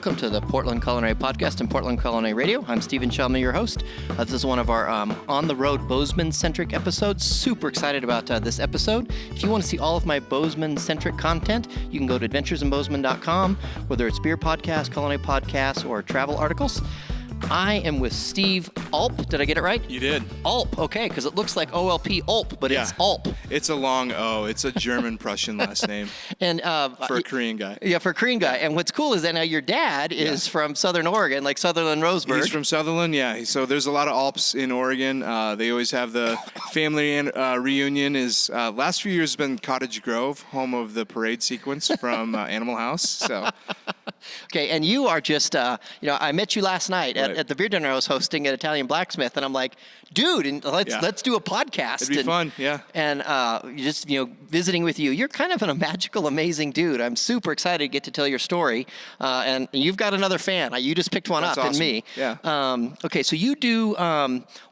Welcome to the Portland Culinary Podcast and Portland Culinary Radio. I'm Steven Shomler, your host. This is one of our on-the-road Bozeman-centric episodes. Super excited about this episode. If you want to see all of my Bozeman-centric content, you can go to adventuresinbozeman.com, whether it's beer podcasts, culinary podcasts, or travel articles. I am with Steve Olp. Did I get it right? You did. Olp, okay, because it looks like OLP, Olp, but it's Olp. It's a long O. It's a German-Prussian last name. And for a Korean guy. Yeah, for a Korean guy. And what's cool is that now your dad is from Southern Oregon, like Sutherland Roseburg. He's from Sutherland, yeah. So there's a lot of Alps in Oregon. They always have the family reunion. Last few years has been Cottage Grove, home of the parade sequence from Animal House. So. Okay, and you are just, I met you last night at the beer dinner I was hosting at Italian Blacksmith, and I'm like, dude, and let's do a podcast. It'd be fun, yeah. And just, visiting with you, you're kind of a magical, amazing dude. I'm super excited to get to tell your story, and you've got another fan. You just picked one That's up awesome. in me. Yeah. Okay, so you do,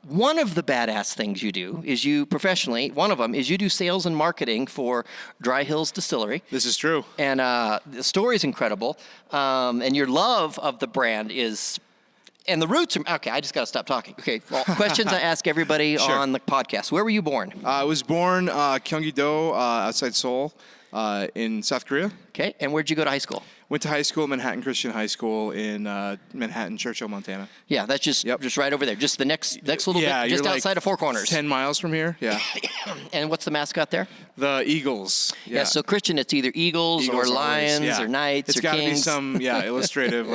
one of the badass things you do is professionally, one of them is you do sales and marketing for Dry Hills Distillery. This is true. And the story's incredible. And your love of the brand is, and the roots are, okay, I just got to stop talking. Okay, well, questions I ask everybody on the podcast. Where were you born? I was born Gyeonggi-do, outside Seoul, in South Korea. Okay, and where'd you go to high school? Went to high school at Manhattan Christian High School in Manhattan, Churchill, Montana. Yeah, that's just right over there. Just the next little bit, just outside of Four Corners. 10 miles from here, yeah. And what's the mascot there? The Eagles. Yeah, so Christian, it's either Eagles or Lions or Knights or Kings. It's got to be some, illustrative,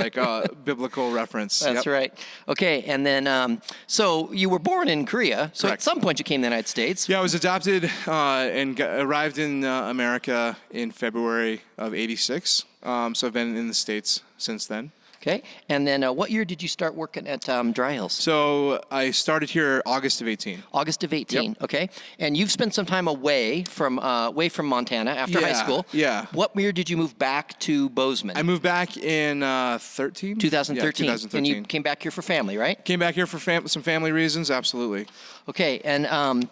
biblical reference. That's right. Okay, and then, so you were born in Korea. So Correct. At some point you came to the United States. Yeah, I was adopted and arrived in America in February of '86. So I've been in the States since then. Okay, and then what year did you start working at Dry Hills? So I started here August of 18. August of 18, Yep. Okay. And you've spent some time away from Montana after high school. Yeah. What year did you move back to Bozeman? I moved back in 2013. 2013. Yeah, 2013. And you came back here for family, right? Came back here for some family reasons, absolutely. Okay, and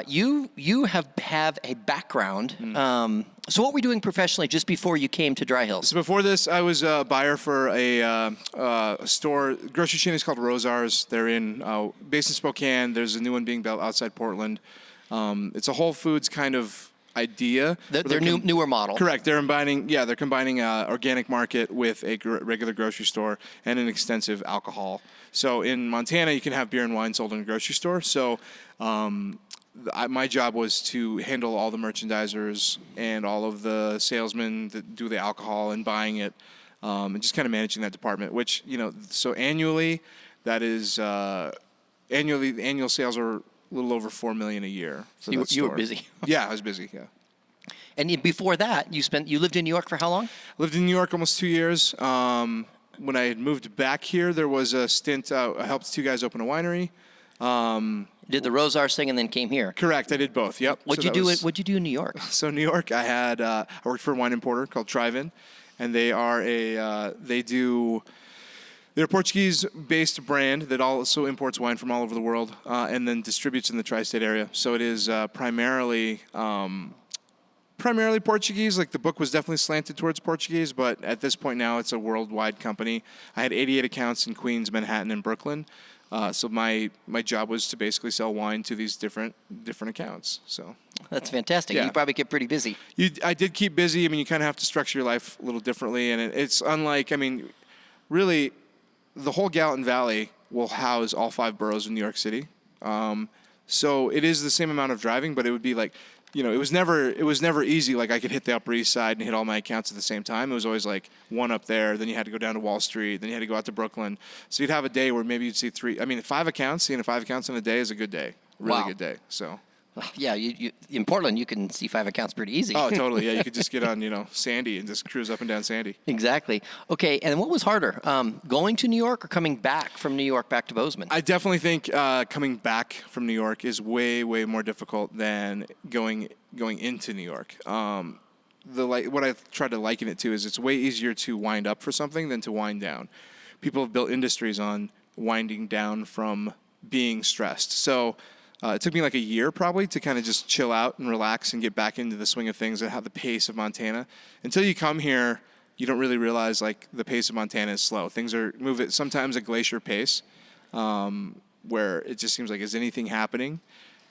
you have a background. So what were you doing professionally just before you came to Dry Hills? So before this, I was a buyer for a store, grocery chain is called Rosars. They're based in Spokane. There's a new one being built outside Portland. It's a Whole Foods kind of idea. Their newer model. Correct. They're combining organic market with a regular grocery store and an extensive alcohol. So in Montana, you can have beer and wine sold in a grocery store. So my job was to handle all the merchandisers and all of the salesmen that do the alcohol and buying it, and just kind of managing that department. Which so annually, that is annual sales are a little over $4 million a year. For you were busy. Yeah, I was busy. Yeah. And before that, you lived in New York for how long? Lived in New York almost 2 years. When I had moved back here, there was a stint. I helped two guys open a winery. Did the Rosars thing and then came here? Correct, I did both. Yep. What'd you do in New York? So New York, I worked for a wine importer called Trivan, and they're a Portuguese-based brand that also imports wine from all over the world, and then distributes in the tri-state area. So it is primarily Portuguese. Like the book was definitely slanted towards Portuguese, but at this point now it's a worldwide company. I had 88 accounts in Queens, Manhattan, and Brooklyn. So my job was to basically sell wine to these different accounts. So that's fantastic. Yeah. You probably get pretty busy. I did keep busy. I mean, you kind of have to structure your life a little differently, and it's unlike. I mean, really, the whole Gallatin Valley will house all 5 boroughs of New York City. So it is the same amount of driving, but it would be like. It was never easy. Like I could hit the Upper East Side and hit all my accounts at the same time. It was always like one up there. Then you had to go down to Wall Street. Then you had to go out to Brooklyn. So you'd have a day where maybe you'd see 3. I mean, 5 accounts. Seeing 5 accounts in a day is a good day. Really good day. So. Yeah, you in Portland you can see 5 accounts pretty easy. Oh, totally. Yeah, you could just get on Sandy and just cruise up and down Sandy. Exactly. Okay, and what was harder, going to New York or coming back from New York back to Bozeman? I definitely think coming back from New York is way more difficult than going into New York. What I've tried to liken it to is it's way easier to wind up for something than to wind down. People have built industries on winding down from being stressed. So. It took me like a year probably to kind of just chill out and relax and get back into the swing of things and have the pace of Montana. Until you come here, you don't really realize like the pace of Montana is slow. Things are moving sometimes at glacier pace, where it just seems like, is anything happening?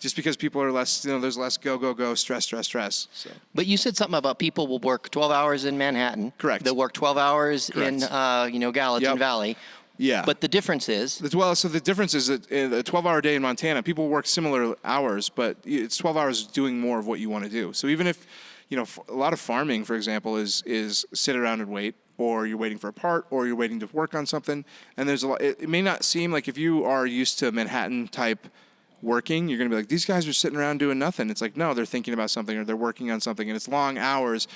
Just because people are less, there's less go, stress. So. But you said something about people will work 12 hours in Manhattan. Correct. They'll work 12 hours Correct. in, Gallatin Valley. Yeah. But the difference is? So the difference is that in a 12-hour day in Montana, people work similar hours, but it's 12 hours doing more of what you want to do. So even if, a lot of farming, for example, is sit around and wait, or you're waiting for a part, or you're waiting to work on something. And there's a lot. It may not seem like, if you are used to Manhattan type working, you're going to be like, these guys are sitting around doing nothing. It's like, no, they're thinking about something, or they're working on something, and it's long hours.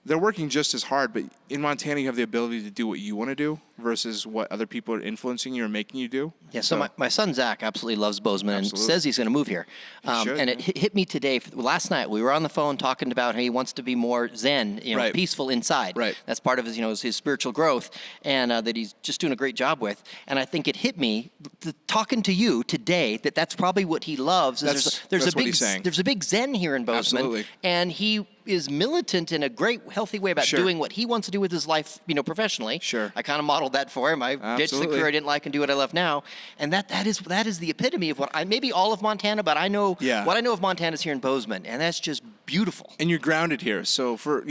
They're working just as hard, but in Montana, you have the ability to do what you want to do versus what other people are influencing you or making you do. Yeah, so my son, Zach, absolutely loves Bozeman and says he's going to move here. And it hit me today. Last night, we were on the phone talking about how he wants to be more zen, right. peaceful inside. Right. That's part of his spiritual growth, and that he's just doing a great job with. And I think it hit me, talking to you today, that's probably what he loves. That's what he's saying. There's a big zen here in Bozeman. Absolutely. And he is militant in a great, healthy way about doing what he wants to do with his life, professionally. Sure. I kind of modeled that for him. I ditched the career I didn't like and do what I love now. And that is the epitome of what maybe all of Montana, but I know what I know of Montana is here in Bozeman, and that's just beautiful. And you're grounded here. So for,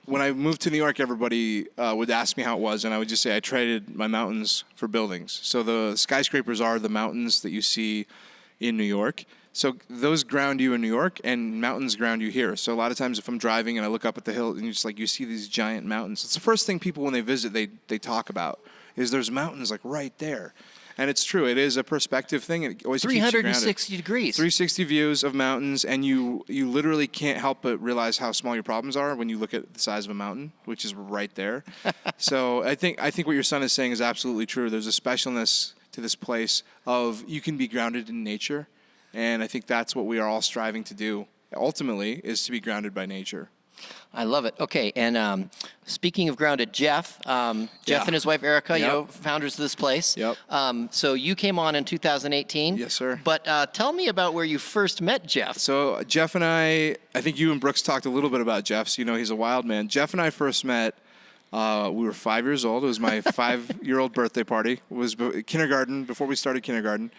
when I moved to New York, everybody would ask me how it was, and I would just say I traded my mountains for buildings. So the skyscrapers are the mountains that you see in New York. So those ground you in New York, and mountains ground you here. So a lot of times if I'm driving and I look up at the hill, and you see these giant mountains. It's the first thing people, when they visit, they talk about, is there's mountains like right there. And it's true. It is a perspective thing. It always keeps you grounded. 360 degrees. 360 views of mountains, and you literally can't help but realize how small your problems are when you look at the size of a mountain, which is right there. So I think what your son is saying is absolutely true. There's a specialness to this place of you can be grounded in nature. And I think that's what we are all striving to do, ultimately, is to be grounded by nature. I love it. Okay, and speaking of grounded, Jeff and his wife, Erica, founders of this place. Yep. So you came on in 2018. Yes, sir. But tell me about where you first met Jeff. So Jeff and I think you and Brooks talked a little bit about Jeff, so he's a wild man. Jeff and I first met, we were 5 years old. It was my 5-year-old birthday party. It was kindergarten, before we started kindergarten.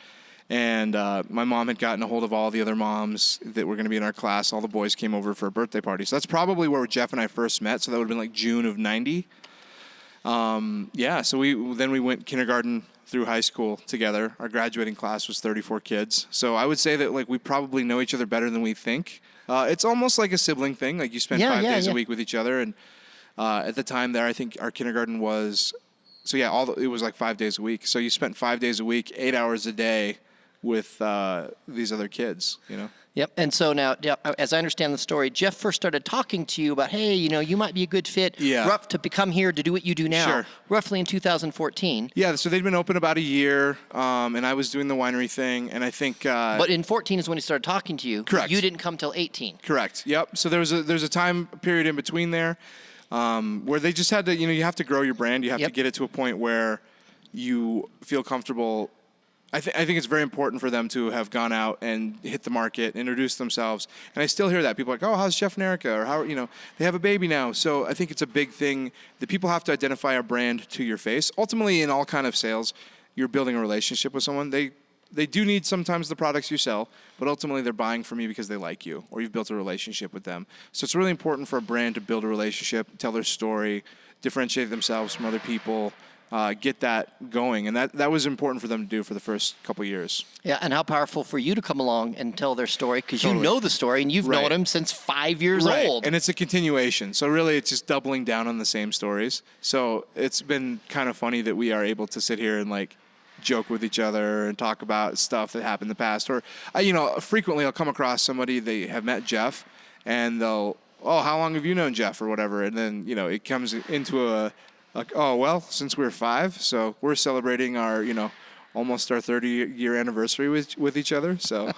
And my mom had gotten a hold of all the other moms that were going to be in our class. All the boys came over for a birthday party. So that's probably where Jeff and I first met. So that would have been like June of 90. So we went kindergarten through high school together. Our graduating class was 34 kids. So I would say that we probably know each other better than we think. It's almost like a sibling thing. Like you spend 5 days a week with each other. And at the time there, I think our kindergarten was, it was like 5 days a week. So you spent 5 days a week, 8 hours a day with these other kids, Yep. And so now, as I understand the story, Jeff first started talking to you about, hey, you might be a good fit to become here to do what you do now, roughly in 2014. Yeah, so they'd been open about a year, and I was doing the winery thing, and I think... but in 14 is when he started talking to you. Correct. You didn't come till 18. Correct, yep. So there's a time period in between there where they just had to, you have to grow your brand. You have to get it to a point where you feel comfortable. I think it's very important for them to have gone out and hit the market, introduce themselves. And I still hear that. People are like, oh, how's Jeff and Erica? Or how, they have a baby now. So I think it's a big thing that people have to identify a brand to your face. Ultimately, in all kind of sales, you're building a relationship with someone. They do need sometimes the products you sell, but ultimately they're buying from you because they like you or you've built a relationship with them. So it's really important for a brand to build a relationship, tell their story, differentiate themselves from other people, get that going. And that was important for them to do for the first couple of years. Yeah, and how powerful for you to come along and tell their story, because you know the story and you've known them since 5 years old. And it's a continuation. So really it's just doubling down on the same stories. So it's been kind of funny that we are able to sit here and joke with each other and talk about stuff that happened in the past. Or, frequently I'll come across somebody, they have met Jeff, and they'll, oh, how long have you known Jeff or whatever? And then, it comes into since we were 5, so we're celebrating our, almost our 30-year anniversary with each other. So,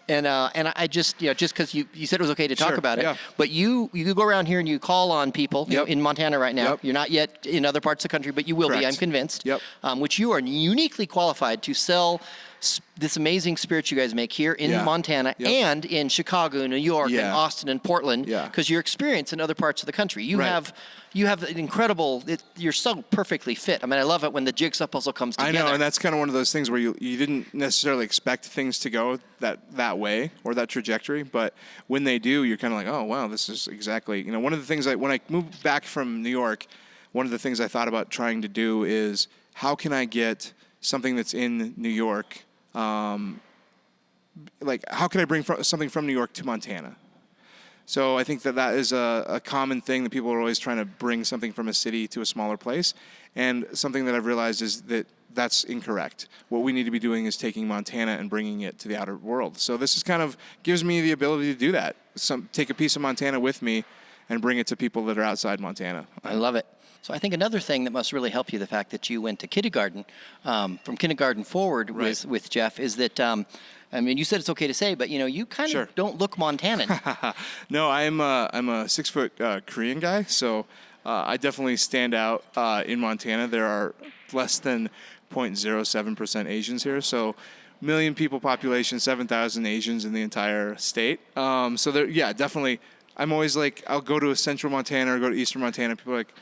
and I just because you said it was okay to talk about it, but you go around here and you call on people in Montana right now. You're not yet in other parts of the country, but you will be. I'm convinced. Which you are uniquely qualified to sell this amazing spirits you guys make here in Montana and in Chicago, New York, and Austin and Portland, because your experience in other parts of the country. You have an incredible. You're so perfectly fit. I mean, I love it when the jigsaw puzzle comes together. I know, and that's kind of one of those things where you didn't necessarily expect things to go that way or that trajectory, but when they do, you're kind of like, oh wow, this is exactly. One of the things when I moved back from New York, one of the things I thought about trying to do is how can I get something that's in New York. Like, how can I bring something from New York to Montana? So I think that is a common thing that people are always trying to bring something from a city to a smaller place. And something that I've realized is that that's incorrect. What we need to be doing is taking Montana and bringing it to the outer world. So this is kind of gives me the ability to do that. Take a piece of Montana with me and bring it to people that are outside Montana. I love it. So I think another thing that must really help you, the fact that you went to kindergarten, from kindergarten forward with Jeff, is that, I mean, you said it's okay to say, but, you kind of don't look Montanan. No, I'm a 6 foot Korean guy, so I definitely stand out in Montana. There are less than 0.07% Asians here, so million people population, 7,000 Asians in the entire state. So there, definitely. I'm always like, I'll go to a central Montana or go to eastern Montana. People are like,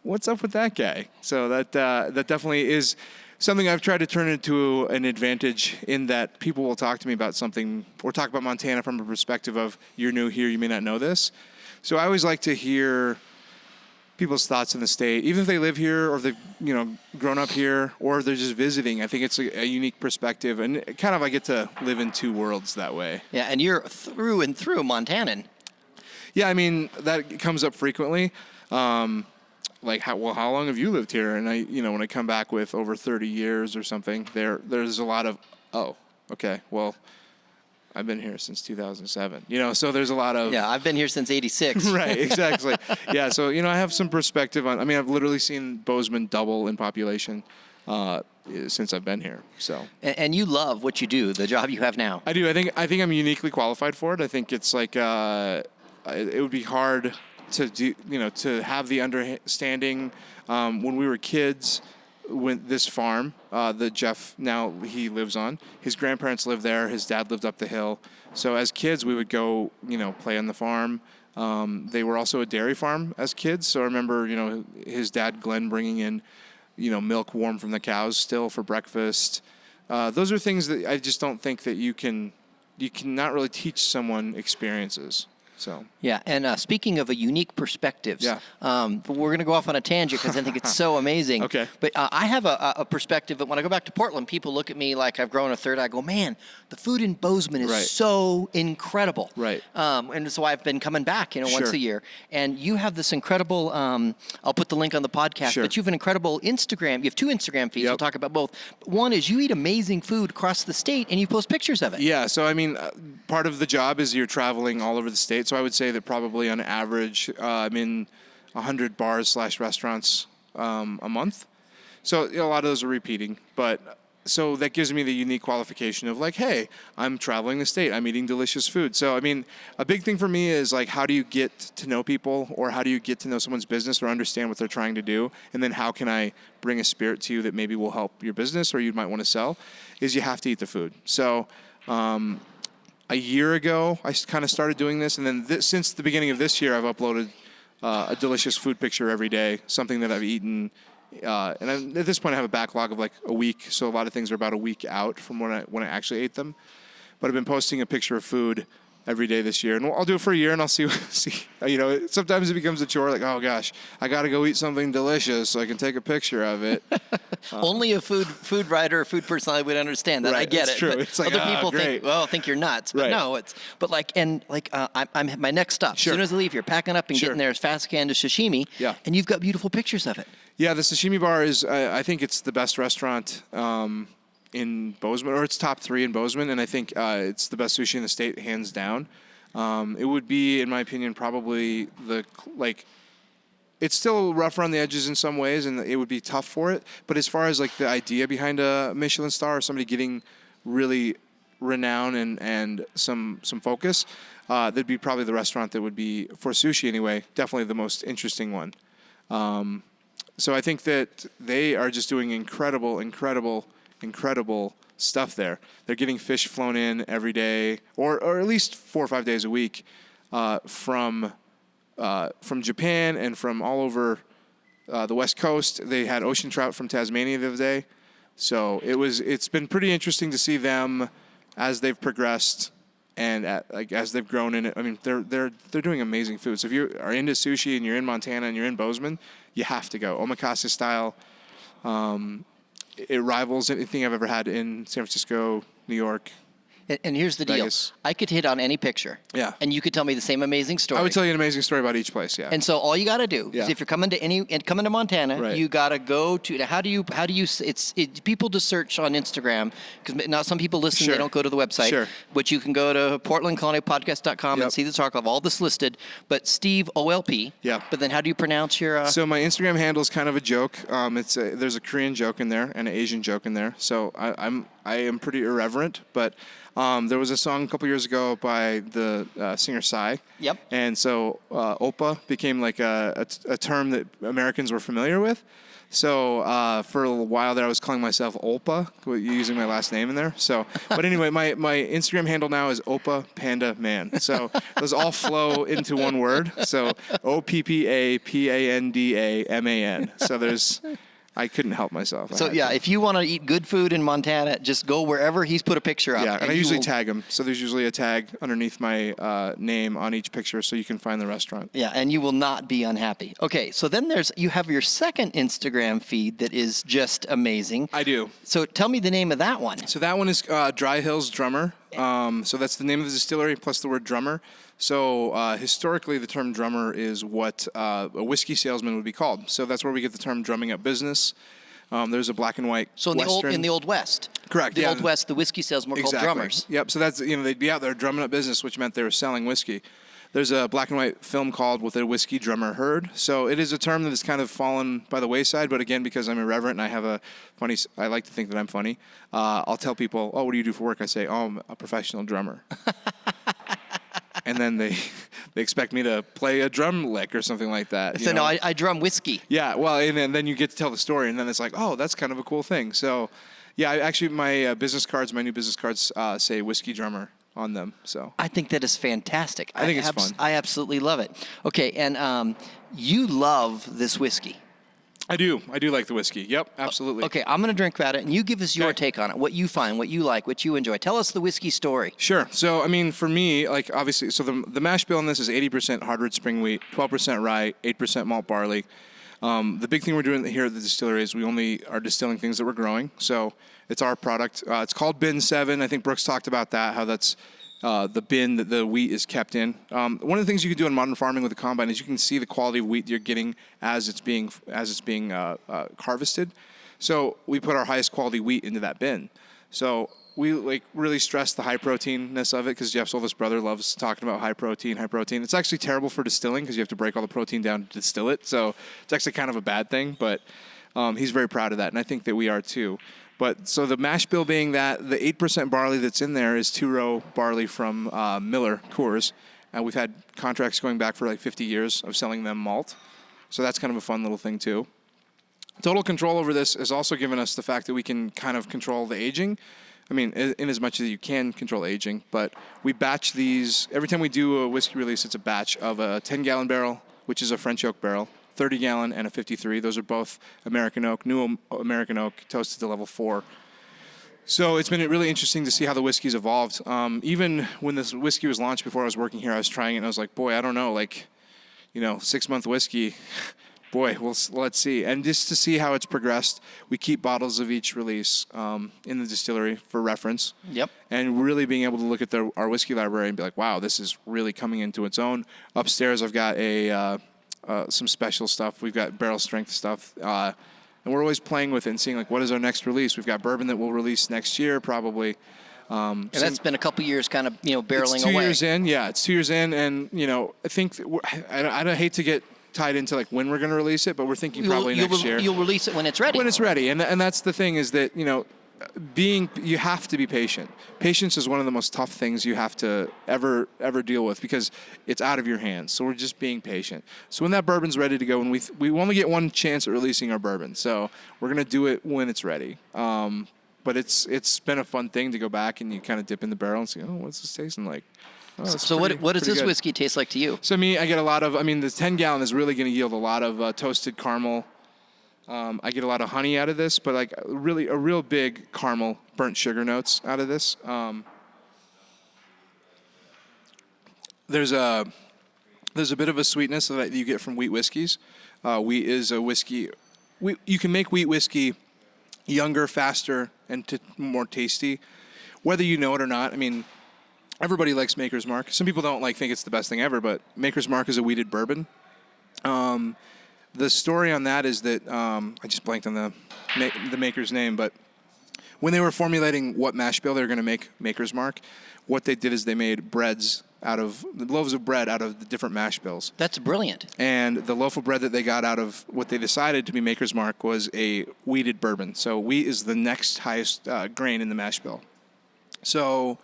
what's up with that guy? So that definitely is something I've tried to turn into an advantage in that people will talk to me about something or talk about Montana from a perspective of, you're new here, you may not know this. So I always like to hear people's thoughts in the state, even if they live here or they've grown up here or they're just visiting. I think it's a unique perspective, and kind of I get to live in two worlds that way. Yeah, and you're through and through Montanan. Yeah, I mean, that comes up frequently. Like, how long have you lived here? And when I come back with over 30 years or something, there's a lot of, oh, okay, well, I've been here since 2007. So there's a lot of... Yeah, I've been here since 86. Right, exactly. Yeah, so, I have some perspective on... I mean, I've literally seen Bozeman double in population since I've been here, so... And you love what you do, the job you have now. I do. I think I'm uniquely qualified for it. I think it's like... it would be hard to do, to have the understanding. When we were kids, when this farm that Jeff now he lives on, his grandparents lived there. His dad lived up the hill. So as kids, we would go, play on the farm. They were also a dairy farm as kids. So I remember, his dad Glenn bringing in, milk warm from the cows still for breakfast. Those are things that I just don't think that you cannot really teach someone experiences. So yeah, and speaking of a unique perspectives, we're going to go off on a tangent because I think it's so amazing. Okay. But I have a perspective that when I go back to Portland, people look at me like I've grown a third. I go, man, the food in Bozeman is so incredible. Right. And so I've been coming back, once a year. And you have this incredible, I'll put the link on the podcast, but you have an incredible Instagram. You have two Instagram feeds. We'll talk about both. One is you eat amazing food across the state and you post pictures of it. Yeah. So, I mean, part of the job is you're traveling all over the state. So I would say that probably on average, I'm in 100 bars/restaurants a month. So a lot of those are repeating. But so that gives me the unique qualification of like, hey, I'm traveling the state. I'm eating delicious food. So, I mean, a big thing for me is like, how do you get to know people or how do you get to know someone's business or understand what they're trying to do? And then how can I bring a spirit to you that maybe will help your business or you might want to sell? Is you have to eat the food. So, a year ago, I kind of started doing this, and then since the beginning of this year, I've uploaded a delicious food picture every day, something that I've eaten. And at this point, I have a backlog of like a week, so a lot of things are about a week out from when I actually ate them. But I've been posting a picture of food every day this year, and I'll do it for a year, and I'll see. Sometimes it becomes a chore, like, oh gosh, I got to go eat something delicious so I can take a picture of it. Only a food writer or food personality would understand that. Right, I get it. True. But it's like, other people think you're nuts. But no, I'm my next stop. As soon as I leave here, packing up and getting there as fast as I can to sashimi. Yeah. And you've got beautiful pictures of it. Yeah, the sashimi bar is, I think it's the best restaurant in Bozeman, or it's top 3 in Bozeman, and I think it's the best sushi in the state, hands down. It would be, in my opinion, probably it's still rough around the edges in some ways, and it would be tough for it. But as far as like the idea behind a Michelin star or somebody getting really renown and some focus, that'd be probably the restaurant that would be, for sushi anyway, definitely the most interesting one. So I think that they are just doing incredible incredible stuff there. They're getting fish flown in every day, or at least 4 or 5 days a week, from Japan and from all over the West Coast. They had ocean trout from Tasmania the other day. So it's been pretty interesting to see them as they've progressed and as they've grown in it. I mean, they're doing amazing food. So if you are into sushi and you're in Montana and you're in Bozeman, you have to go. Omakase style. It rivals anything I've ever had in San Francisco, New York. And here's the Vegas. deal. I could hit on any picture. Yeah. And you could tell me the same amazing story. I would tell you an amazing story about each place, yeah. And so all you got to do is if you're coming to Montana, Right. you got to go to, people just search on Instagram, because now some people listen, Sure. they don't go to the website. Sure. But you can go to portlandculinarypodcast.com and Yep. see the talk of all this listed. But Steve Olp. Yeah. But then how do you pronounce your... So my Instagram handle is kind of a joke. There's a Korean joke in there and an Asian joke in there. So I am pretty irreverent, but there was a song a couple years ago by the singer Psy. Yep. And so Oppa became like a term that Americans were familiar with. So for a while there, I was calling myself Olpa, using my last name in there. So, but anyway, my Instagram handle now is Oppa Panda Man. So those all flow into one word. So OPPAPANDAMAN. So I couldn't help myself. So yeah, if you want to eat good food in Montana, just go wherever he's put a picture up. Yeah, and I usually tag him. So there's usually a tag underneath my name on each picture, so you can find the restaurant. Yeah, and you will not be unhappy. Okay, so then you have your second Instagram feed that is just amazing. I do. So tell me the name of that one. So that one is Dry Hills Drummer. So that's the name of the distillery plus the word drummer. So historically, the term drummer is what a whiskey salesman would be called. So that's where we get the term drumming up business. There's a black and white. So in the Old West. Correct. The Old West, the whiskey salesmen were called drummers. Yep. So that's they'd be out there drumming up business, which meant they were selling whiskey. There's a black and white film called What the Whiskey Drummer Heard. So it is a term that has kind of fallen by the wayside, but again, because I'm irreverent and I have I like to think that I'm funny, I'll tell people, oh, what do you do for work? I say, oh, I'm a professional drummer. And then they expect me to play a drum lick or something like that. So no, I drum whiskey. Yeah, well, and then you get to tell the story, and then it's like, oh, that's kind of a cool thing. So, yeah, actually, my new business cards say whiskey drummer on them. So I think that is fantastic. I think it's fun. I absolutely love it. Okay, and you love this whiskey. I do like the whiskey. Yep, absolutely. Okay, I'm going to drink about it, and you give us your take on it, what you find, what you like, what you enjoy. Tell us the whiskey story. Sure. So, I mean, for me, like, obviously, so the mash bill on this is 80% hardwood spring wheat, 12% rye, 8% malt barley. The big thing we're doing here at the distillery is we only are distilling things that we're growing. So it's our product. It's called Bin 7. I think Brooks talked about that, how that's the bin that the wheat is kept in. One of the things you can do in modern farming with the combine is you can see the quality of wheat you're getting as it's being harvested. So we put our highest quality wheat into that bin. So we really stress the high proteinness of it because Jeff's oldest brother loves talking about high protein. It's actually terrible for distilling because you have to break all the protein down to distill it. So it's actually kind of a bad thing, but he's very proud of that, and I think that we are too. But so the mash bill being that the 8% barley that's in there is two-row barley from Miller Coors. And we've had contracts going back for like 50 years of selling them malt. So that's kind of a fun little thing too. Total control over this has also given us the fact that we can kind of control the aging. I mean, in as much as you can control aging. But we batch these. Every time we do a whiskey release, it's a batch of a 10-gallon barrel, which is a French oak barrel, 30-gallon, and a 53. Those are both American oak, new American oak, toasted to level 4. So it's been really interesting to see how the whiskey's evolved. Even when this whiskey was launched before I was working here, I was trying it, and I was like, boy, I don't know, 6-month whiskey, boy, let's see. And just to see how it's progressed, we keep bottles of each release in the distillery for reference. Yep. And really being able to look at our whiskey library and be like, wow, this is really coming into its own. Upstairs, I've got some special stuff. We've got barrel strength stuff. And we're always playing with it and seeing, what is our next release? We've got bourbon that we'll release next year, probably. And that's been a couple years kind of, barreling it's away. 2 years in. Yeah, it's 2 years in. And, I think I don't hate to get tied into, when we're going to release it, but we're thinking probably next year. You'll release it when it's ready. When it's ready. And that's the thing is that, you have to be patient. Patience is one of the most tough things you have to ever deal with because it's out of your hands. So we're just being patient. So when that bourbon's ready to go, and we only get one chance at releasing our bourbon, so we're gonna do it when it's ready. But but it's been a fun thing to go back and you kind of dip in the barrel and see, oh, what's this tasting like? Oh, so what does this whiskey taste like to you? So I get a lot of, the 10-gallon is really going to yield a lot of toasted caramel. I get a lot of honey out of this, but like a real big caramel, burnt sugar notes out of this. There's a bit of a sweetness that you get from wheat whiskeys. Wheat is a whiskey. You can make wheat whiskey younger, faster, and more tasty, whether you know it or not. Everybody likes Maker's Mark. Some people don't think it's the best thing ever, but Maker's Mark is a wheated bourbon. The story on that is that I just blanked on the maker's name, but when they were formulating what mash bill they were going to make Maker's Mark, what they did is they made loaves of bread out of the different mash bills. That's brilliant. And the loaf of bread that they got out of what they decided to be Maker's Mark was a wheated bourbon. So wheat is the next highest grain in the mash bill. So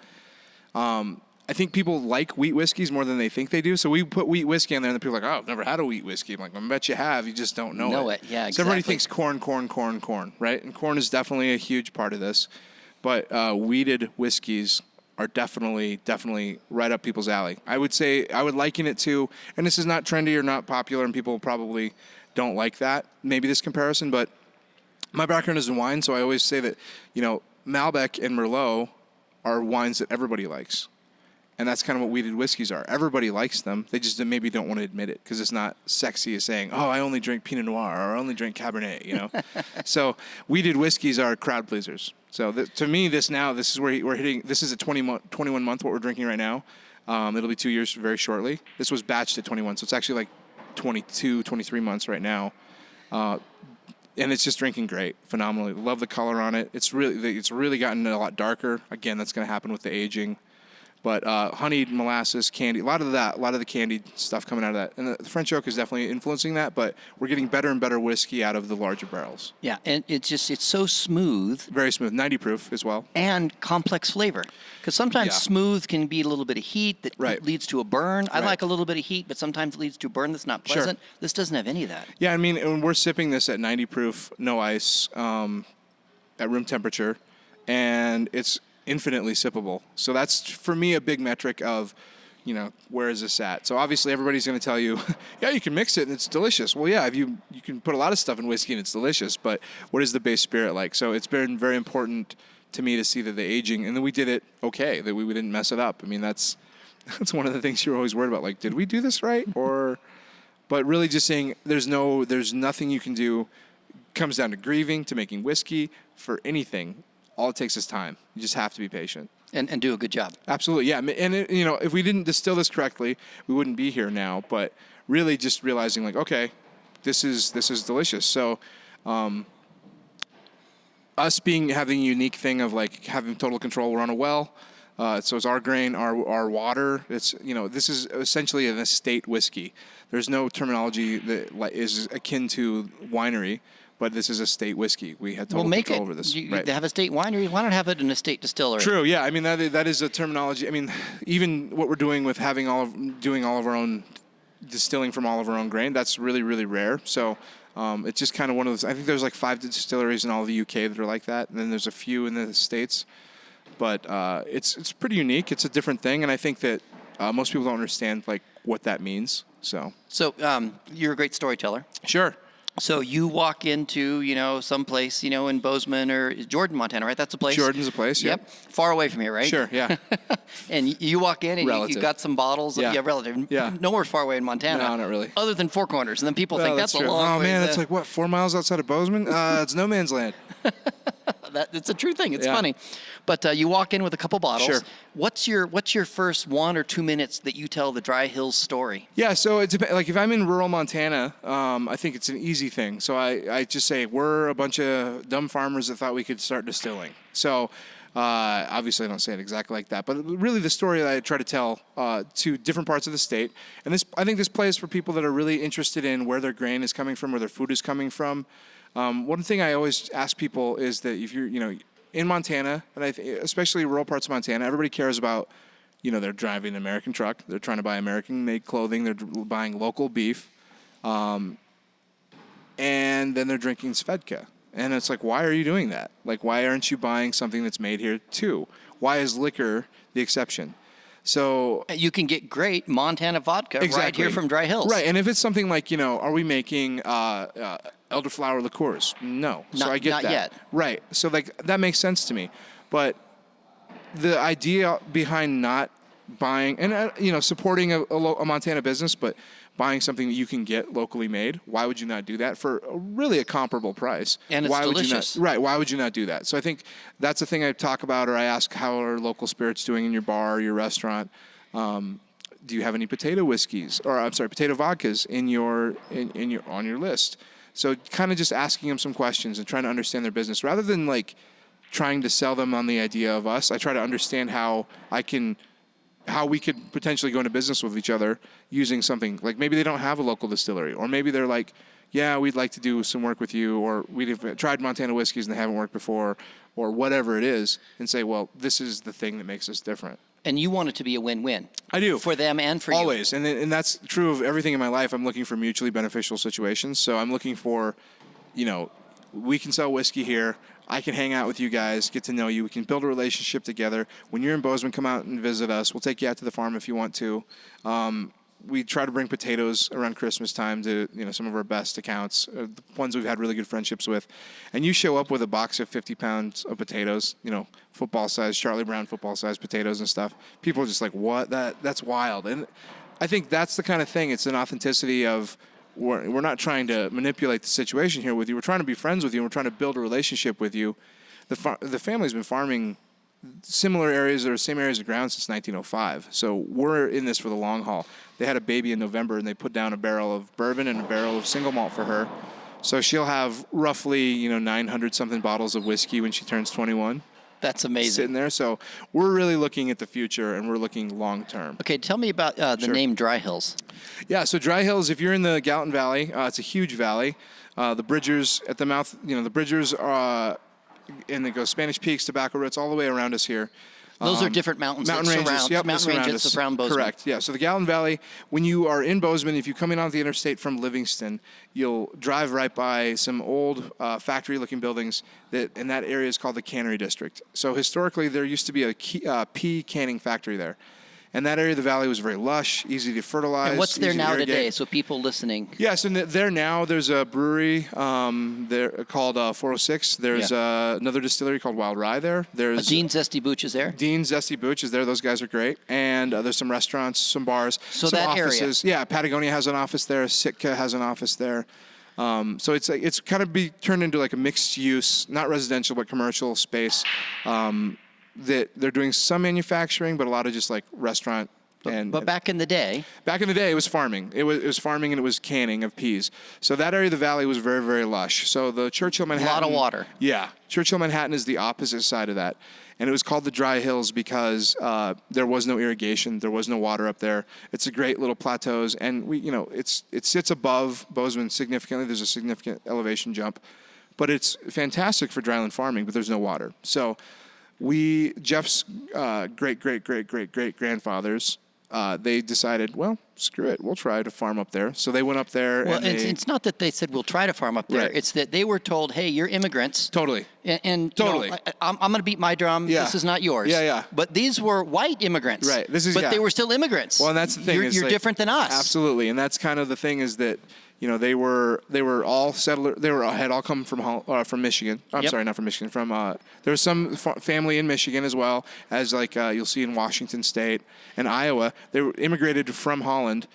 I think people like wheat whiskeys more than they think they do. So we put wheat whiskey in there, and people are like, oh, I've never had a wheat whiskey. I'm like, I bet you have. You just don't know it. Yeah, exactly. So everybody thinks corn, right? And corn is definitely a huge part of this. But wheated whiskeys are definitely right up people's alley. I would say I would liken it to, and this is not trendy or not popular, and people probably don't like that, maybe this comparison, but my background is in wine, so I always say that, Malbec and Merlot are wines that everybody likes. And that's kind of what wheated whiskeys are. Everybody likes them. They just maybe don't want to admit it because it's not sexy as saying, oh, I only drink Pinot Noir or I only drink Cabernet, So wheated whiskeys are crowd pleasers. So to me, this is where we're hitting. This is a 21 month what we're drinking right now. It'll be 2 years very shortly. This was batched at 21, so it's actually like 22, 23 months right now. And it's just drinking great, phenomenally. Love the color on it. It's really gotten a lot darker. Again, that's going to happen with the aging. But honeyed molasses, candy, a lot of the candied stuff coming out of that. And the French oak is definitely influencing that, but we're getting better and better whiskey out of the larger barrels. Yeah, and it's so smooth. Very smooth, 90 proof as well. And complex flavor. Because sometimes smooth can be a little bit of heat that leads to a burn. I like a little bit of heat, but sometimes it leads to a burn that's not pleasant. Sure. This doesn't have any of that. Yeah, when we're sipping this at 90 proof, no ice, at room temperature, and it's infinitely sippable. So that's, for me, a big metric of, where is this at? So obviously everybody's going to tell you, yeah, you can mix it and it's delicious. Well, yeah, you can put a lot of stuff in whiskey and it's delicious, but what is the base spirit like? So it's been very important to me to see that the aging, and then we did it okay, that we didn't mess it up. That's one of the things you're always worried about. Like, did we do this right? But really just saying there's nothing you can do. It comes down to grieving, to making whiskey, for anything. All it takes is time. You just have to be patient. And do a good job. Absolutely, yeah. And, if we didn't distill this correctly, we wouldn't be here now. But really just realizing, okay, this is delicious. So us having a unique thing of, having total control. We're on a well. So it's our grain, our water. It's, this is essentially an estate whiskey. There's no terminology that is akin to winery. But this is a state whiskey. We had total control over this. They have a state winery. Why not have it in a state distillery? True. Yeah. That is a terminology. Even what we're doing with doing all of our own distilling from all of our own grain, that's really, really rare. So it's just kind of one of those. I think there's 5 distilleries in all of the UK that are like that, and then there's a few in the States. But it's pretty unique. It's a different thing, and I think that most people don't understand what that means. So you're a great storyteller. Sure. So you walk into, someplace, in Bozeman or Jordan, Montana, right? That's a place. Jordan's a place, yep. Far away from here, right? Sure, yeah. And you walk in and you got some bottles. Relative. Yeah. Nowhere far away in Montana. No, not really. Other than Four Corners. And then people think that's a long way. Oh, man, that's 4 miles outside of Bozeman? It's no man's land. It's a true thing. It's funny. But you walk in with a couple bottles. Sure. What's your first 1 or 2 minutes that you tell the Dry Hills story? Yeah, so it depends. If I'm in rural Montana, I think it's an easy thing. So I just say we're a bunch of dumb farmers that thought we could start distilling. So obviously I don't say it exactly like that, but really the story that I try to tell to different parts of the state. And I think this plays for people that are really interested in where their grain is coming from, where their food is coming from. One thing I always ask people is that if you're, in Montana, and especially rural parts of Montana, everybody cares about, they're driving an American truck, they're trying to buy American-made clothing, they're buying local beef, and then they're drinking Svedka. And it's like, why are you doing that? Like, why aren't you buying something that's made here too? Why is liquor the exception? So you can get great Montana vodka right here from Dry Hills. Right, and if it's something like, are we making elderflower liqueurs? No. So I get that. Not yet. Right. So like that makes sense to me. But the idea behind not buying and supporting a Montana business, but buying something that you can get locally made, why would you not do that for really a comparable price? And it's delicious. Why would you not do that? So I think that's the thing I talk about, or I ask, how are local spirits doing in your bar or your restaurant? Do you have any potato whiskeys, or potato vodkas on your list? So kind of just asking them some questions and trying to understand their business rather than like trying to sell them on the idea of us. I try to understand how we could potentially go into business with each other using something like maybe they don't have a local distillery, or maybe they're like, yeah, we'd like to do some work with you, or we've tried Montana whiskeys and they haven't worked before, or whatever it is, and say, well, this is the thing that makes us different. And you want it to be a win-win. I do. For them and for Always. You. And that's true of everything in my life. I'm looking for mutually beneficial situations. So I'm looking for, we can sell whiskey here. I can hang out with you guys, get to know you. We can build a relationship together. When you're in Bozeman, come out and visit us. We'll take you out to the farm if you want to. We try to bring potatoes around Christmas time to some of our best accounts, the ones we've had really good friendships with. And you show up with a box of 50 pounds of potatoes, football size, Charlie Brown football size potatoes and stuff. People are just like, what? That's wild. And I think that's the kind of thing. It's an authenticity of, we're not trying to manipulate the situation here with you. We're trying to be friends with you. And we're trying to build a relationship with you. The family's been farming similar areas or same areas of ground since 1905. So we're in this for the long haul. They had a baby in November, and they put down a barrel of bourbon and a barrel of single malt for her. So she'll have roughly 900-something bottles of whiskey when she turns 21. That's amazing. Sitting there. So we're really looking at the future, and we're looking long-term. Okay, tell me about the name Dry Hills. Yeah, so Dry Hills, if you're in the Gallatin Valley, it's a huge valley. The Bridgers at the mouth, the Bridgers are, and they go Spanish Peaks, Tobacco Roots, all the way around us here. Those are different mountains. Mountain ranges. Yep, mountain ranges surround Bozeman. Correct. Yeah. So the Gallatin Valley, when you are in Bozeman, if you come in on the interstate from Livingston, you'll drive right by some old factory-looking buildings and that area is called the Cannery District. So historically, there used to be a pea canning factory there. And that area of the valley was very lush, easy to fertilize. And what's there now today? So people listening. Yeah, so there now there's a brewery there called 406. There's another distillery called Wild Rye there. There's Dean's Zesty Booch is there. Dean's Zesty Booch is there. Those guys are great. And there's some restaurants, some bars, so some that offices. Area. Yeah, Patagonia has an office there. Sitka has an office there. So it's kind of turned into like a mixed use, not residential but commercial space. That they're doing some manufacturing, but a lot of just like restaurant. But back in the day, it was farming. It was farming and it was canning of peas. So that area of the valley was very, very lush. So the Churchill Manhattan. A lot of water. Yeah. Churchill Manhattan is the opposite side of that. And it was called the Dry Hills because there was no irrigation. There was no water up there. It's a great little plateaus. And it sits above Bozeman significantly. There's a significant elevation jump. But it's fantastic for dryland farming, but there's no water. So Jeff's great-great-great-great-great-grandfathers, they decided, well, screw it, we'll try to farm up there. So they went up there. Well, it's not that they said, we'll try to farm up there. Right. It's that they were told, hey, you're immigrants. Totally. And totally. I'm going to beat my drum. Yeah. This is not yours. Yeah. But these were white immigrants. Right. But they were still immigrants. Well, and that's the thing. You're different than us. Absolutely. And that's kind of the thing is that, they were all settlers. Had all come from Michigan. I'm sorry, not from Michigan. There was some family in Michigan as well as you'll see in Washington State and Iowa. They were immigrated from Holland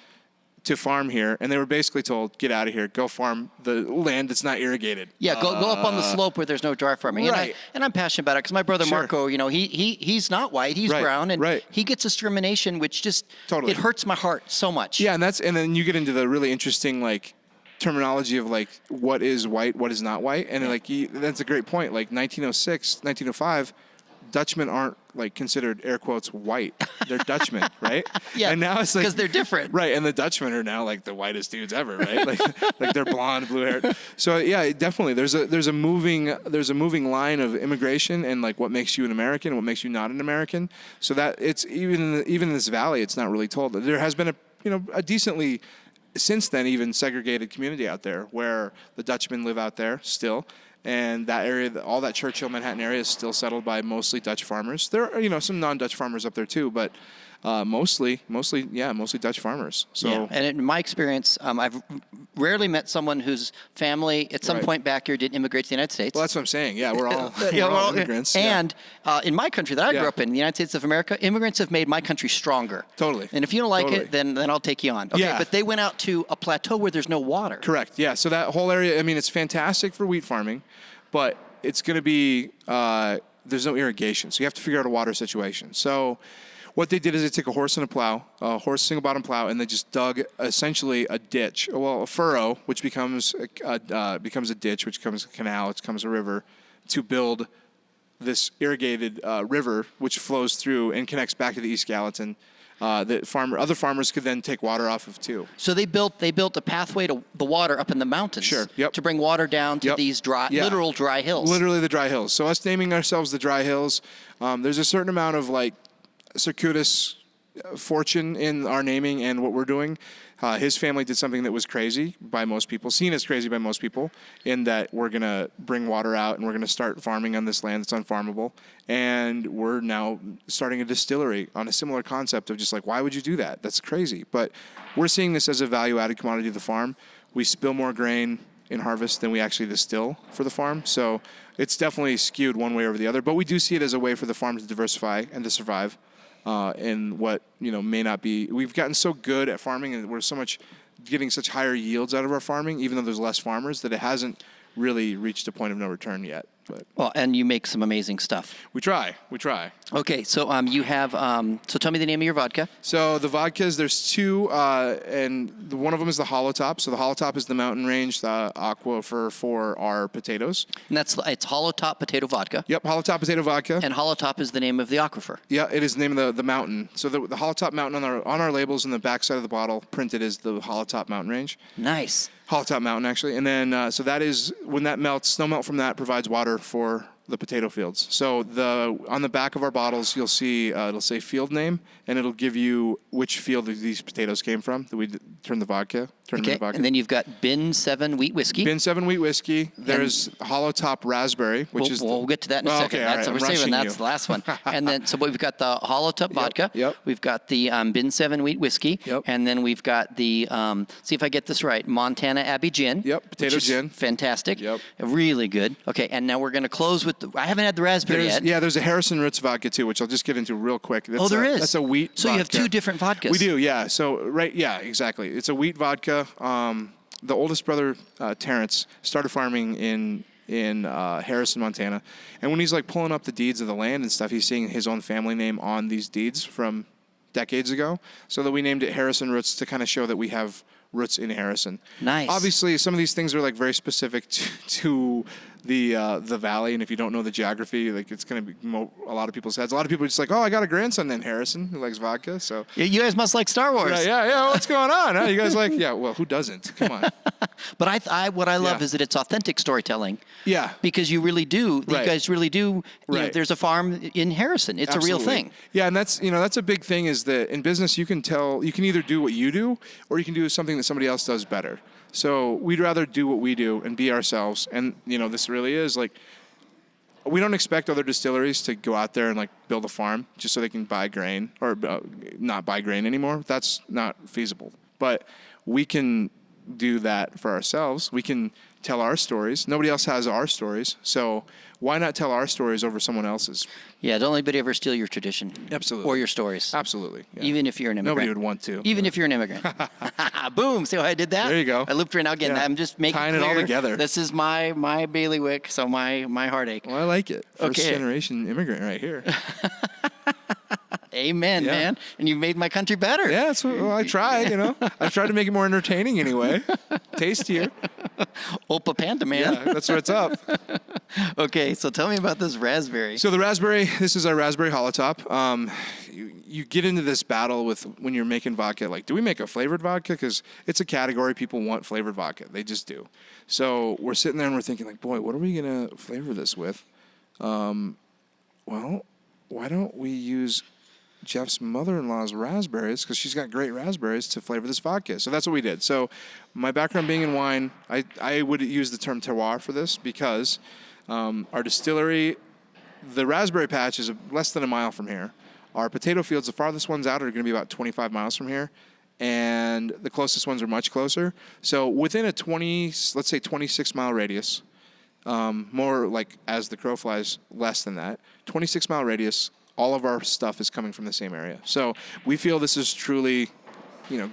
to farm here, and they were basically told, get out of here, go farm the land that's not irrigated. Yeah, go up on the slope where there's no dry farming. Right. And I'm passionate about it because my brother Marco, he's not white, he's brown, and he gets discrimination, which just it hurts my heart so much. Yeah, and then you get into the really interesting terminology of what is white, what is not white, and that's a great point. 1906, 1905, Dutchmen aren't considered air quotes white. They're Dutchmen, right? Yeah. And now it's because they're different, right? And the Dutchmen are now the whitest dudes ever, right? They're blonde, blue haired. So yeah, definitely. There's a moving line of immigration and what makes you an American, what makes you not an American. So that it's even in this valley, it's not really told. There has been a decently since then even segregated community out there where the Dutchmen live out there still, And that area, all that Churchill, Manhattan area is still settled by mostly Dutch farmers. There are, some non-Dutch farmers up there too, but mostly Dutch farmers. So, yeah. And in my experience, I've rarely met someone whose family at some point back here did immigrate to the United States. Well, that's what I'm saying. Yeah, we're all immigrants. And in my country that I grew up in, the United States of America, immigrants have made my country stronger. Totally. And if you don't like it, then I'll take you on. Okay, yeah. But they went out to a plateau where there's no water. Correct. Yeah. So that whole area, it's fantastic for wheat farming, but it's going to be there's no irrigation, so you have to figure out a water situation. So what they did is they took a horse and a plow, single bottom plow, and they just dug essentially a ditch, a furrow, which becomes a ditch, which becomes a canal, which becomes a river, to build this irrigated river, which flows through and connects back to the East Gallatin. That other farmers could then take water off of too. So they built a pathway to the water up in the mountains. Sure. Yep. To bring water down to these literal dry hills. Literally the dry hills. So us naming ourselves the Dry Hills, there's a certain amount of circuitous fortune in our naming and what we're doing. His family did something that was crazy by most people, seen as crazy by most people, in that we're going to bring water out and we're going to start farming on this land that's unfarmable. And we're now starting a distillery on a similar concept of just why would you do that? That's crazy. But we're seeing this as a value-added commodity of the farm. We spill more grain in harvest than we actually distill for the farm. So it's definitely skewed one way over the other. But we do see it as a way for the farm to diversify and to survive. In what may not be, we've gotten so good at farming, and we're getting such higher yields out of our farming, even though there's less farmers, that it hasn't really reached a point of no return yet. But well, and you make some amazing stuff. We try. Okay, so you have. So tell me the name of your vodka. So the vodkas, there's two, and one of them is the Hollow Top. So the Hollow Top is the mountain range, the aquifer for our potatoes. And it's Hollow Top Potato Vodka. Yep, Hollow Top Potato Vodka. And Hollow Top is the name of the aquifer. Yeah, it is the name of the mountain. So the Hollow Top Mountain on our labels in the back side of the bottle printed is the Hollow Top Mountain Range. Nice. Hollow Top Mountain, actually. And then, so that is, when that melts, snow melt from that provides water for the potato fields. So on the back of our bottles, you'll see, it'll say field name, and it'll give you which field these potatoes came from that we turned the vodka. Okay, and then you've got Bin 7 wheat whiskey. Bin 7 wheat whiskey. There's Hollow Top raspberry, which is... We'll get to that in a second. Okay, we're saving that's the last one. And then, so we've got the Hollow Top vodka. Yep. We've got the Bin 7 wheat whiskey. Yep. And then we've got the, see if I get this right, Montana Abbey gin. Yep, potato gin. Fantastic. Yep. Really good. Okay, and now we're going to close with, I haven't had the raspberry yet. Yeah, there's a Harrison Roots vodka too, which I'll just get into real quick. There is? That's a wheat vodka. So you have two different vodkas. We do, yeah. So, exactly. It's a wheat vodka. The oldest brother, Terrence, started farming in Harrison, Montana. And when he's pulling up the deeds of the land and stuff, he's seeing his own family name on these deeds from decades ago. So that we named it Harrison Roots to kind of show that we have roots in Harrison. Nice. Obviously, some of these things are very specific to the valley, and if you don't know the geography, it's going to be a lot of people's heads. A lot of people are just I got a grandson named Harrison who likes vodka. So you guys must like Star Wars. Yeah. What's going on? Huh? You guys well, who doesn't? Come on. But what I love is that it's authentic storytelling. Yeah. Because you really do. Right. You guys really do. Right. There's a farm in Harrison. It's Absolutely. a real thing. Yeah, and that's a big thing is that in business you can either do what you do or you can do something that somebody else does better. So we'd rather do what we do and be ourselves. And, this really is we don't expect other distilleries to go out there and build a farm just so they can buy grain or not buy grain anymore. That's not feasible. But we can do that for ourselves. We can tell our stories. Nobody else has our stories. So why not tell our stories over someone else's? Yeah, don't anybody ever steal your tradition. Absolutely. Or your stories. Absolutely. Yeah. Even if you're an immigrant. Nobody would want to. Even if you're an immigrant. Boom. See how I did that? There you go. I looped right now again. Yeah. I'm just making tying clear, it all together. This is my bailiwick, so my heartache. Well, I like it. First Okay. generation immigrant right here. Amen, Yeah. man. And you've made my country better. Yeah, I tried, I tried to make it more entertaining anyway. Tastier. Opa Panda, man. Yeah, that's what's up. Okay, so tell me about this raspberry. So the raspberry, this is our raspberry Hollow Top. You get into this battle with when you're making vodka, do we make a flavored vodka? Because it's a category people want flavored vodka. They just do. So we're sitting there and we're thinking boy, what are we going to flavor this with? Well, why don't we use Jeff's mother-in-law's raspberries because she's got great raspberries to flavor this vodka. So that's what we did. So my background being in wine, I would use the term terroir for this because our distillery, the raspberry patch is less than a mile from here. Our potato fields, the farthest ones out, are going to be about 25 miles from here. And the closest ones are much closer. So within a 26-mile radius, more like as the crow flies, less than that, 26-mile radius, all of our stuff is coming from the same area. So we feel this is truly,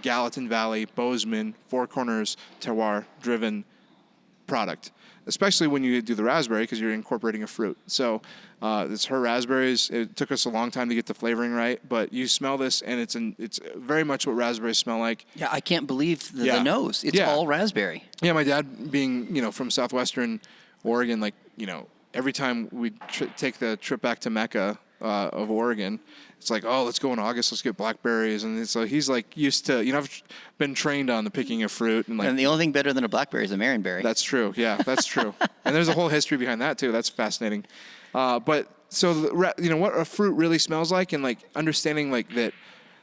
Gallatin Valley, Bozeman, Four Corners, terroir-driven product, especially when you do the raspberry because you're incorporating a fruit. So it's her raspberries. It took us a long time to get the flavoring right, but you smell this, and it's very much what raspberries smell like. Yeah, I can't believe the nose. It's all raspberry. Yeah, my dad being, from southwestern Oregon, every time we take the trip back to Mecca of Oregon, it's like, oh, let's go in August, let's get blackberries. And so he's used to, I've been trained on the picking of fruit. And the only thing better than a blackberry is a marionberry. That's true. Yeah, that's true. And there's a whole history behind that too. That's fascinating. But so, what a fruit really smells like, and understanding that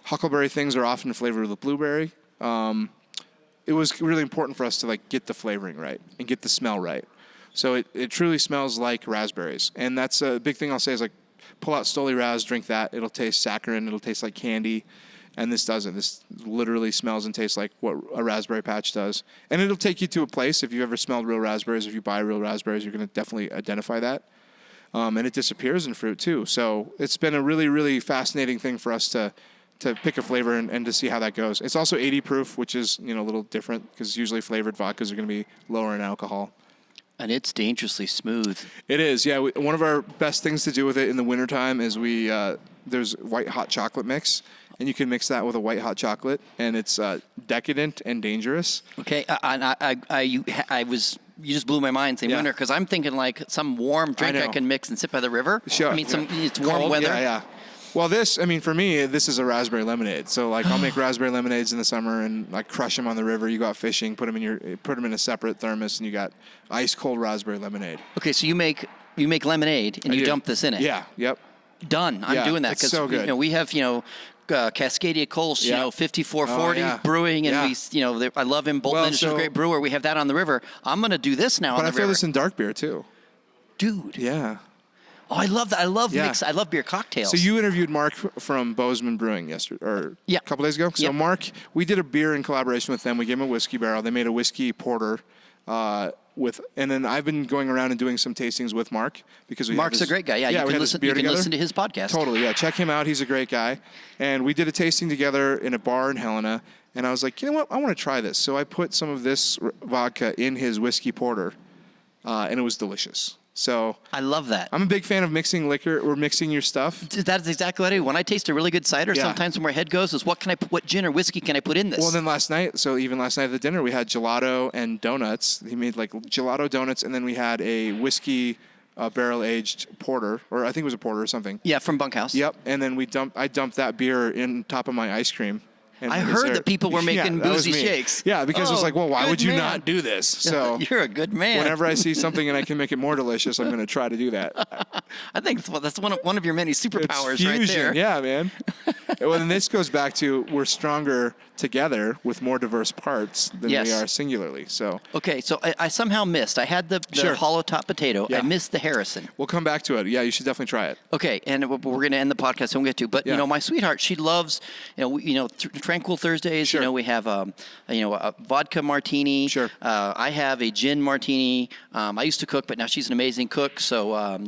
huckleberry things are often flavored with blueberry. It was really important for us to get the flavoring right and get the smell right. So it truly smells like raspberries. And that's a big thing I'll say is pull out Stoli Raz, drink that. It'll taste saccharine. It'll taste like candy. And this doesn't. This literally smells and tastes like what a raspberry patch does. And it'll take you to a place. If you've ever smelled real raspberries, if you buy real raspberries, you're going to definitely identify that. And it disappears in fruit too. So it's been a really, really fascinating thing for us to pick a flavor and to see how that goes. It's also 80 proof, which is a little different because usually flavored vodkas are going to be lower in alcohol. And it's dangerously smooth. It is, yeah. One of our best things to do with it in the wintertime is there's white hot chocolate mix, and you can mix that with a white hot chocolate, and it's decadent and dangerous. Okay, you just blew my mind saying winter because I'm thinking some warm drink I can mix and sit by the river. Sure. It's warm cold weather. Yeah. Well, for me, this is a raspberry lemonade. So, I'll make raspberry lemonades in the summer and crush them on the river. You go out fishing, put them in a separate thermos, and you got ice cold raspberry lemonade. Okay, so you make lemonade and you dump this in it. Yeah. Yep. Done. I'm doing that because so good. We have Cascadia Kolsch, 5440 brewing, and I love him. Bolton is a great brewer. We have that on the river. I'm going to do this now on the river. But I feel this in dark beer too, dude. Yeah. Oh, I love that. I love mix. I love beer cocktails. So you interviewed Mark from Bozeman Brewing yesterday, or a couple days ago. So Mark, we did a beer in collaboration with them. We gave him a whiskey barrel. They made a whiskey porter and then I've been going around and doing some tastings with Mark because Mark's a great guy. Yeah, you can listen to his podcast. Totally, yeah. Check him out. He's a great guy. And we did a tasting together in a bar in Helena. And I was like, you know what? I want to try this. So I put some of this vodka in his whiskey porter, and it was delicious. So I love that. I'm a big fan of mixing liquor or mixing your stuff. That's exactly what I do. When I taste a really good cider, sometimes where my head goes is what gin or whiskey can I put in this? Well, then last night at the dinner, we had gelato and donuts. He made gelato donuts, and then we had a whiskey barrel-aged porter, or I think it was a porter or something. Yeah, from Bunkhouse. Yep, and then I dumped that beer in top of my ice cream. I heard that people were making boozy shakes. Yeah, because it was why would you not do this? So you're a good man. Whenever I see something and I can make it more delicious, I'm going to try to do that. I think that's one of your many superpowers it's fusion. Right there. Yeah, man. Well, and this goes back to we're stronger together with more diverse parts than we are singularly. So okay, so I somehow missed. I had the hollow top potato. Yeah. I missed the Harrison. We'll come back to it. Yeah, you should definitely try it. Okay, and we're going to end the podcast. So we'll get to. But my sweetheart, she loves Tranquil Thursdays. Sure. We have a vodka martini. Sure. I have a gin martini. I used to cook, but now she's an amazing cook. So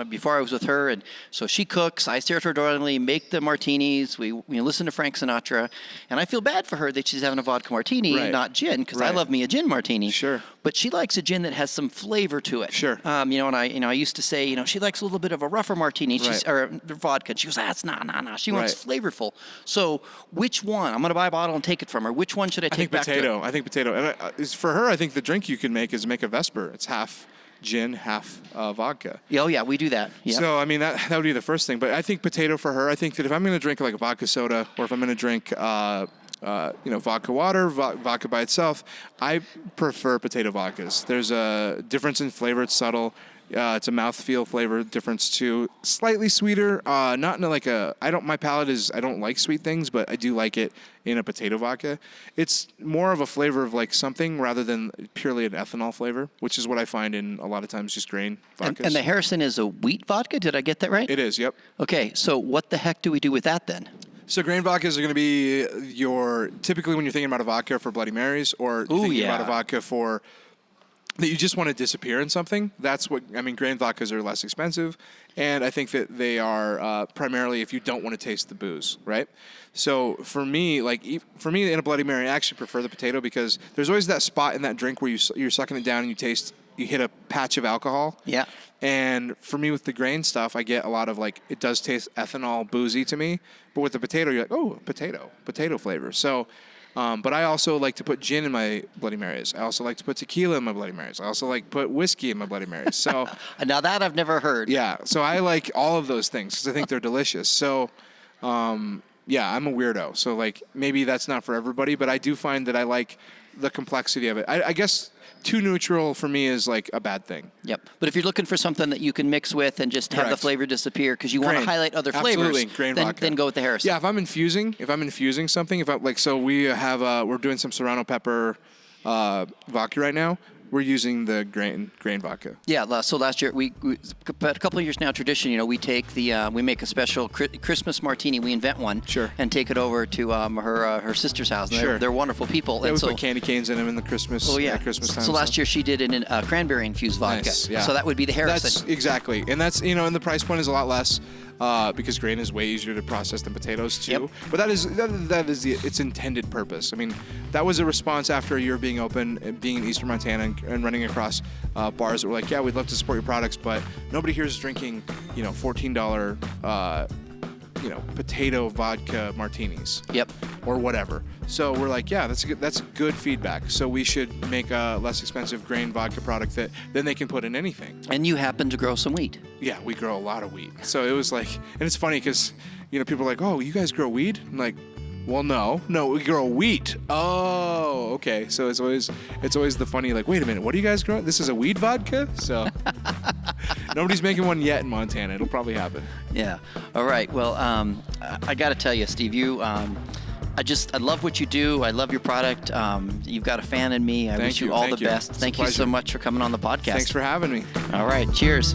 before I was with her, and so she cooks. I stare at her darlingly, make the martinis. We listen to Frank Sinatra, and I feel bad for her that she's having a vodka martini and not gin because I love me a gin martini. Sure. But she likes a gin that has some flavor to it. Sure. And I used to say, she likes a little bit of a rougher martini, or vodka. And she goes, that's nah. She wants flavorful. So which one? I'm going to buy a bottle and take it from her. Which one should I take back to her? I think potato. And for her, I think the drink you can make is make a Vesper. It's half gin, half vodka. Oh, yeah, we do that. Yep. So, that would be the first thing. But I think potato for her, I think that if I'm going to drink like a vodka soda or if I'm going to drink vodka water, vodka by itself, I prefer potato vodkas. There's a difference in flavor. It's subtle. It's a mouthfeel flavor difference too. Slightly sweeter. Not in like a. My palate is. I don't like sweet things, but I do like it in a potato vodka. It's more of a flavor of like something rather than purely an ethanol flavor, which is what I find in a lot of times just grain vodkas. And the Harrison is a wheat vodka. Did I get that right? It is. Yep. Okay. So what the heck do we do with that then? So grain vodkas are going to be typically when you're thinking about a vodka for Bloody Marys or thinking about a vodka for that you just want to disappear in something. That's what, grain vodkas are less expensive. And I think that they are primarily if you don't want to taste the booze, right? So for me, in a Bloody Mary, I actually prefer the potato because there's always that spot in that drink where you're sucking it down and you hit a patch of alcohol. Yeah. And for me with the grain stuff, I get a lot of it does taste ethanol boozy to me. But with the potato, you're like, oh, potato flavor. So, but I also like to put gin in my Bloody Marys. I also like to put tequila in my Bloody Marys. I also like to put whiskey in my Bloody Marys. So now that I've never heard. Yeah. So I like all of those things because I think they're delicious. So, yeah, I'm a weirdo. So maybe that's not for everybody, but I do find that I like the complexity of it. I guess too neutral for me is a bad thing. Yep. But if you're looking for something that you can mix with and just have the flavor disappear because you want to highlight other flavors, then go with the Harrison. Yeah, if I'm infusing something, so we have we're doing some Serrano pepper vodka right now. We're using the grain vodka. Yeah. So last year, we a couple of years now, tradition. We take we make a special Christmas martini. We invent one. Sure. And take it over to her sister's house. And sure. They're wonderful people. Yeah, and we put candy canes in them in the Christmas. Oh yeah. Christmas time. So last year she did it in cranberry infused vodka. Nice, yeah. So that would be the Harrison. That's exactly, and that's and the price point is a lot less. Because grain is way easier to process than potatoes too. Yep. But that is its intended purpose. That was a response after a year being open, being in Eastern Montana and running across bars that were like, yeah, we'd love to support your products, but nobody here is drinking, $14, potato vodka martinis. Yep. Or whatever. So we're like, yeah, that's good feedback. So we should make a less expensive grain vodka product that then they can put in anything. And you happen to grow some wheat. Yeah, we grow a lot of wheat. So it was and it's funny because, people are like, oh, you guys grow weed? I'm like, well, no, we grow wheat. Oh, okay. So it's always the funny, wait a minute, what are you guys growing? This is a weed vodka? So nobody's making one yet in Montana. It'll probably happen. Yeah. All right. Well, I got to tell you, Steve, I love what you do. I love your product. You've got a fan in me. I wish you all the best. Thank you so much for coming on the podcast. Thanks for having me. All right. Cheers.